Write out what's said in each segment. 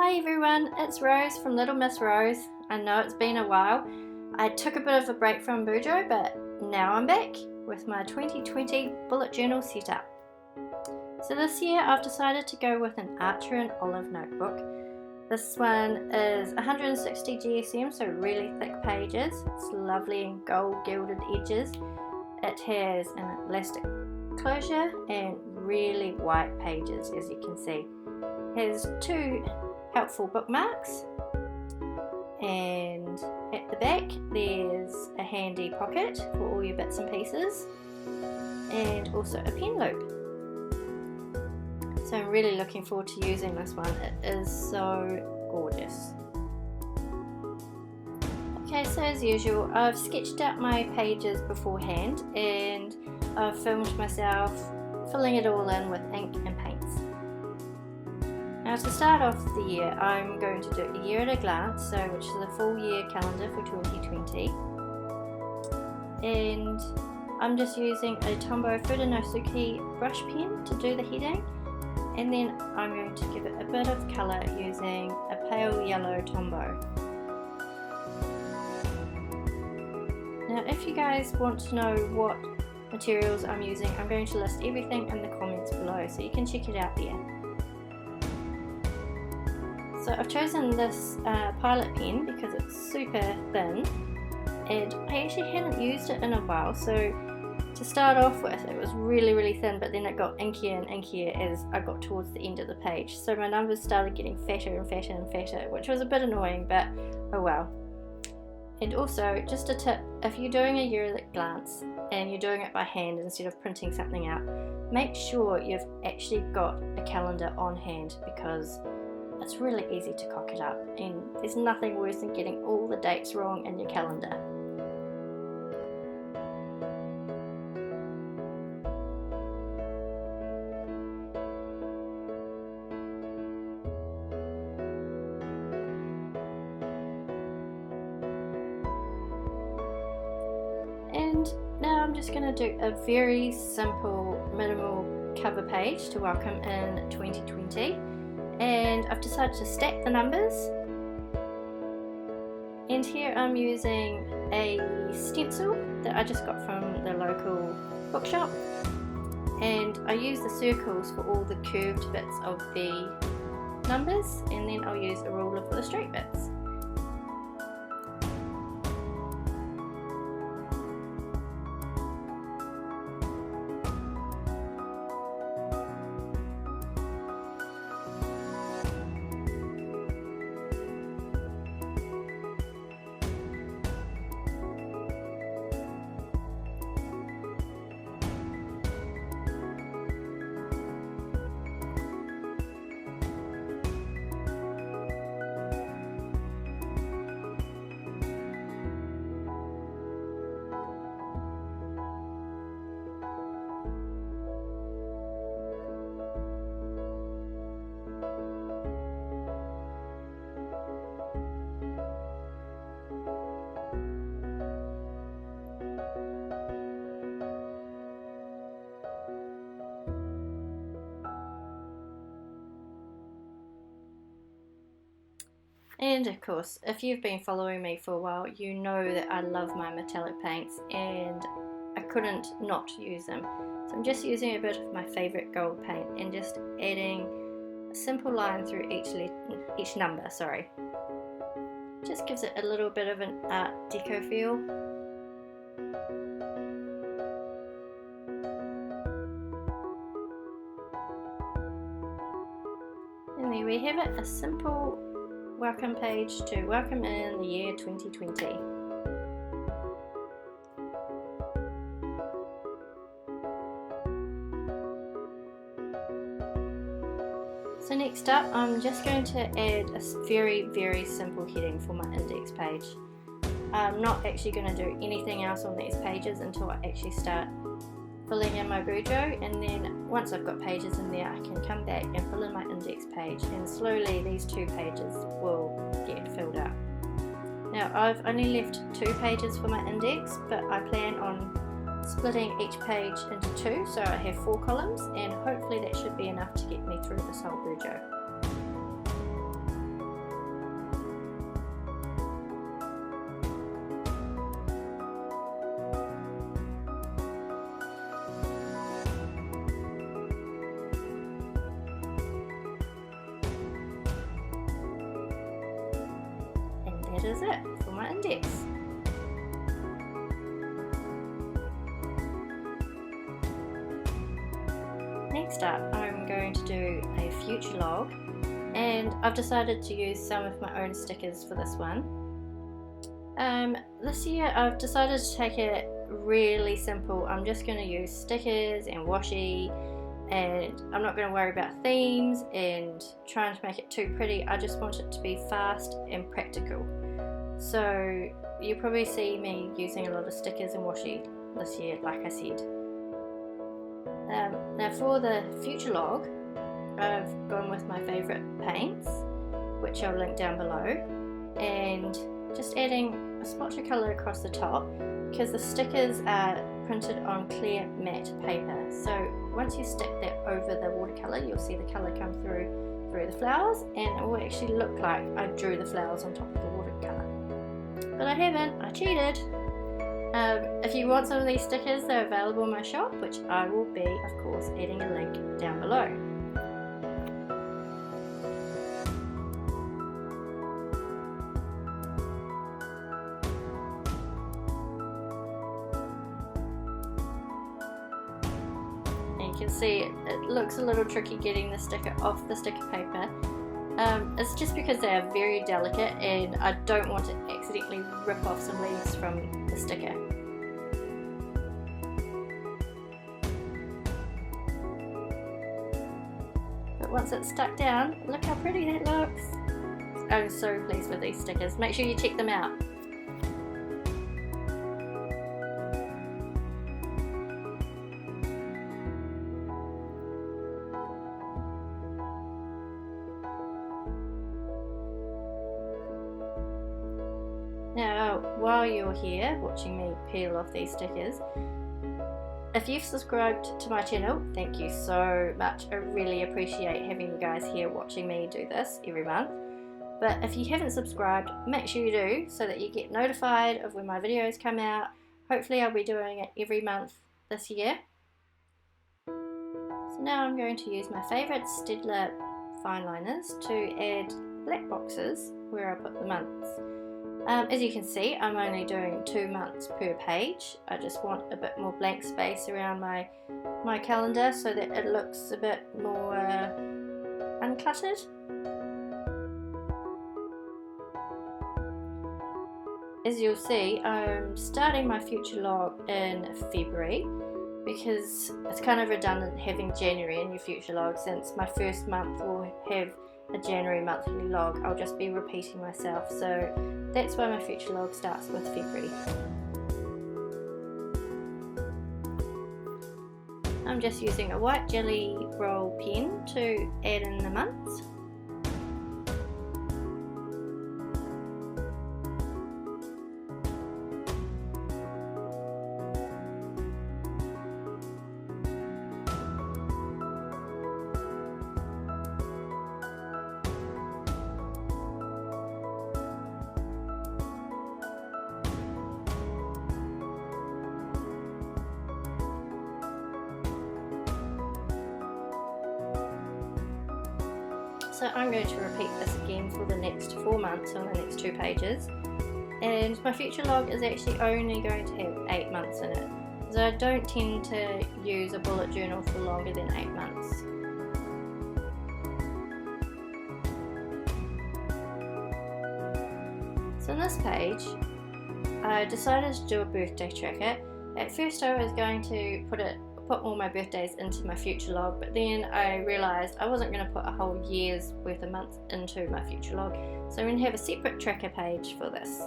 Hi everyone, it's Rose from Little Miss Rose. I know it's been a while. I took a bit of a break from Bujo, but now I'm back with my 2020 bullet journal setup. So this year I've decided to go with an Archer and Olive notebook. This one is 160 GSM, so really thick pages. It's lovely and gold gilded edges. It has an elastic closure and really white pages, as you can see. It has two helpful bookmarks, and at the back there's a handy pocket for all your bits and pieces, and also a pen loop. So I'm really looking forward to using this one. It is so gorgeous. Okay, so as usual, I've sketched out my pages beforehand and I've filmed myself filling it all in with ink and paints. Now to start off the year, I'm going to do a year at a glance, so which is a full year calendar for 2020. And I'm just using a Tombow Fudenosuke brush pen to do the heading. And then I'm going to give it a bit of colour using a pale yellow Tombow. Now if you guys want to know what materials I'm using, I'm going to list everything in the comments below, so you can check it out there. So I've chosen this Pilot pen because it's super thin, and I actually hadn't used it in a while, so to start off with it was really thin, but then it got inkier and inkier as I got towards the end of the page, so my numbers started getting fatter and fatter and fatter, which was a bit annoying, but oh well. And also, just a tip, if you're doing a year at a glance and you're doing it by hand instead of printing something out, make sure you've actually got a calendar on hand, because it's really easy to cock it up, and there's nothing worse than getting all the dates wrong in your calendar. And now I'm just going to do a very simple minimal cover page to welcome in 2020. And I've decided to stack the numbers, and here I'm using a stencil that I just got from the local bookshop, and I use the circles for all the curved bits of the numbers, and then I'll use a ruler for the straight bits. And of course, if you've been following me for a while, you know that I love my metallic paints and I couldn't not use them. So I'm just using a bit of my favourite gold paint and just adding a simple line through each number. Just gives it a little bit of an Art Deco feel. And there we have it, a simple welcome page to welcome in the year 2020. So next up, I'm just going to add a very simple heading for my index page. I'm not actually going to do anything else on these pages until I actually start filling in my Bujo, and then once I've got pages in there I can come back and fill in my index page, and slowly these two pages will get filled up. Now I've only left 2 pages for my index, but I plan on splitting each page into 2, so I have 4 columns, and hopefully that should be enough to get me through this whole Bujo. that is it for my index. Next up, I'm going to do a future log, and I've decided to use some of my own stickers for this one. This year I've decided to take it really simple. I'm just going to use stickers and washi, and I'm not going to worry about themes and trying to make it too pretty. I just want it to be fast and practical. So you'll probably see me using a lot of stickers and washi this year, like I said. Now for the future log, I've gone with my favourite paints, which I'll link down below, and just adding a splotch of colour across the top, because the stickers are printed on clear matte paper. So once you stick that over the watercolour, you'll see the colour come through the flowers, and it will actually look like I drew the flowers on top of the watercolour. But I haven't, I cheated. If you want some of these stickers, they're available in my shop, which I will be, of course, adding a link down below. And you can see it looks a little tricky getting the sticker off the sticker paper. It's just because they are very delicate and I don't want to accidentally rip off some leaves from the sticker. But once it's stuck down, look how pretty that looks. I'm so pleased with these stickers. Make sure you check them out. Now, while you're here watching me peel off these stickers, if you've subscribed to my channel, thank you so much. I really appreciate having you guys here watching me do this every month. But if you haven't subscribed, make sure you do so that you get notified of when my videos come out. Hopefully I'll be doing it every month this year. So now I'm going to use my favourite Staedtler fine liners to add black boxes where I put the months. As you can see, I'm only doing 2 months per page. I just want a bit more blank space around my calendar so that it looks a bit more uncluttered. As you'll see, I'm starting my future log in February because it's kind of redundant having January in your future log, since my first month will have a January monthly log. I'll just be repeating myself, so that's why my future log starts with February. I'm just using a white jelly roll pen to add in the months. So I'm going to repeat this again for the next 4 months on the next 2 pages, and my future log is actually only going to have 8 months in it, so I don't tend to use a bullet journal for longer than 8 months. So on this page I decided to do a birthday tracker. At first I was going to put all my birthdays into my future log, but then I realised I wasn't going to put a whole year's worth of months into my future log, so I'm going to have a separate tracker page for this.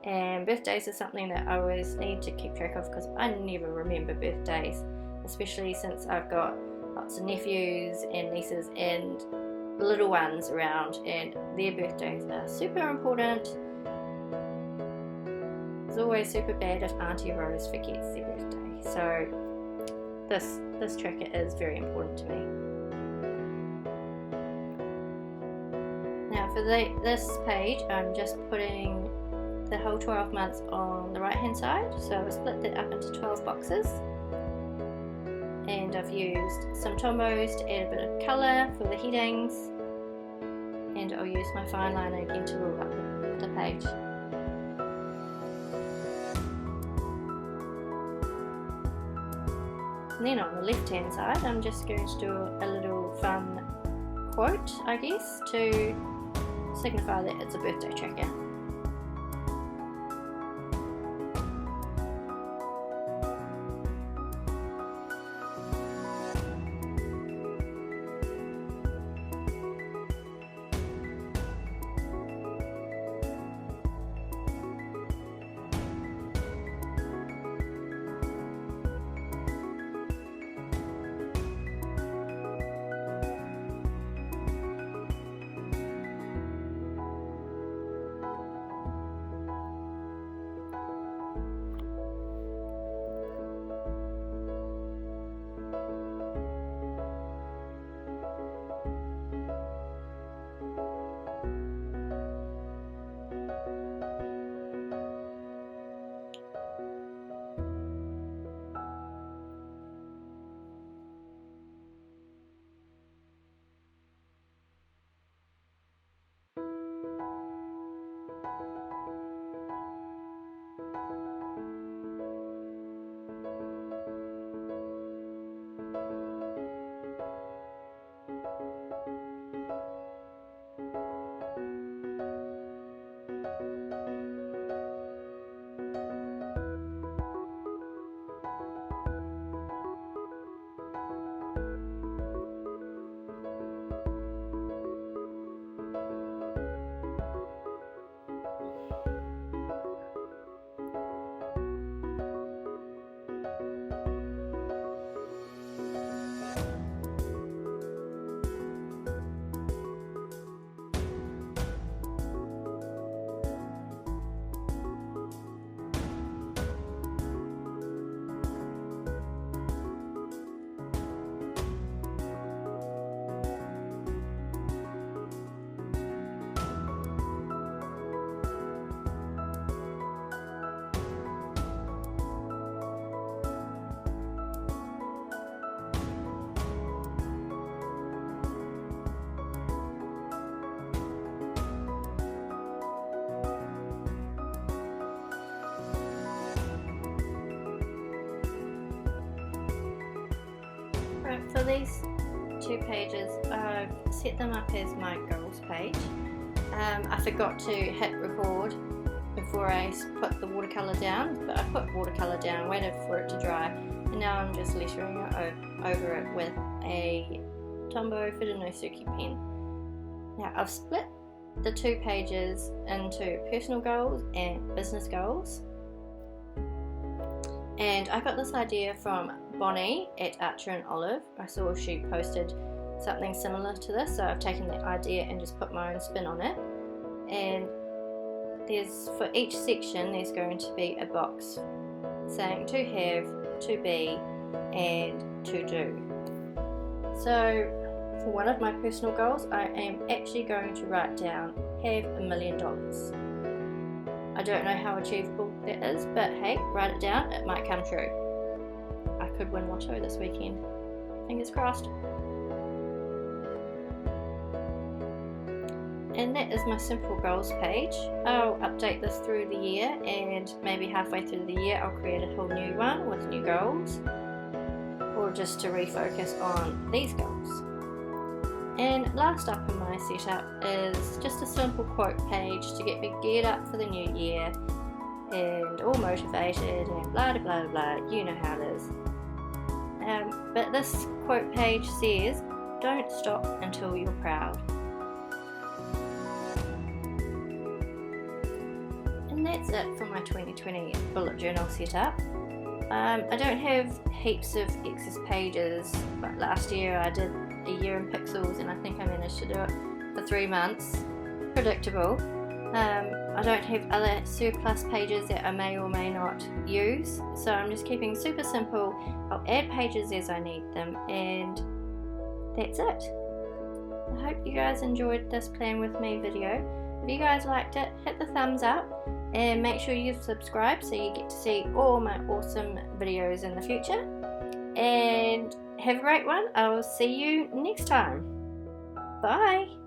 And birthdays is something that I always need to keep track of because I never remember birthdays, especially since I've got lots of nephews and nieces and little ones around, and their birthdays are super important. It's always super bad if Auntie Rose forgets their birthday, so this tracker is very important to me. Now for this page, I'm just putting the whole 12 months on the right hand side, so I've split that up into 12 boxes, and I've used some Tombos to add a bit of colour for the headings, and I'll use my fine liner again to rule up the page. And then on the left hand side I'm just going to do a little fun quote, I guess, to signify that it's a birthday tracker. For these 2 pages, I've set them up as my goals page. I forgot to hit record before I put the watercolour down, but I put watercolour down, waited for it to dry, and now I'm just lettering it over it with a Tombow Fudenosuke pen. Now I've split the 2 pages into personal goals and business goals, and I got this idea from Bonnie at Archer and Olive. I saw she posted something similar to this, so I've taken that idea and just put my own spin on it. And for each section there's going to be a box saying to have, to be, and to do. So for one of my personal goals, I am actually going to write down have $1 million. I don't know how achievable that is, but hey, write it down, it might come true. I could win lotto this weekend. Fingers crossed. And that is my simple goals page. I'll update this through the year, and maybe halfway through the year I'll create a whole new one with new goals, or just to refocus on these goals. And last up in my setup is just a simple quote page to get me geared up for the new year and all motivated and blah blah blah, you know how it is. But this quote page says, don't stop until you're proud. And that's it for my 2020 bullet journal setup. I don't have heaps of excess pages, but last year I did a year in pixels and I think I managed to do it for 3 months. Predictable. I don't have other surplus pages that I may or may not use, so I'm just keeping super simple. I'll add pages as I need them, and that's it. I hope you guys enjoyed this plan with me video. If you guys liked it, hit the thumbs up and make sure you subscribe so you get to see all my awesome videos in the future. And have a great one. I will see you next time. Bye.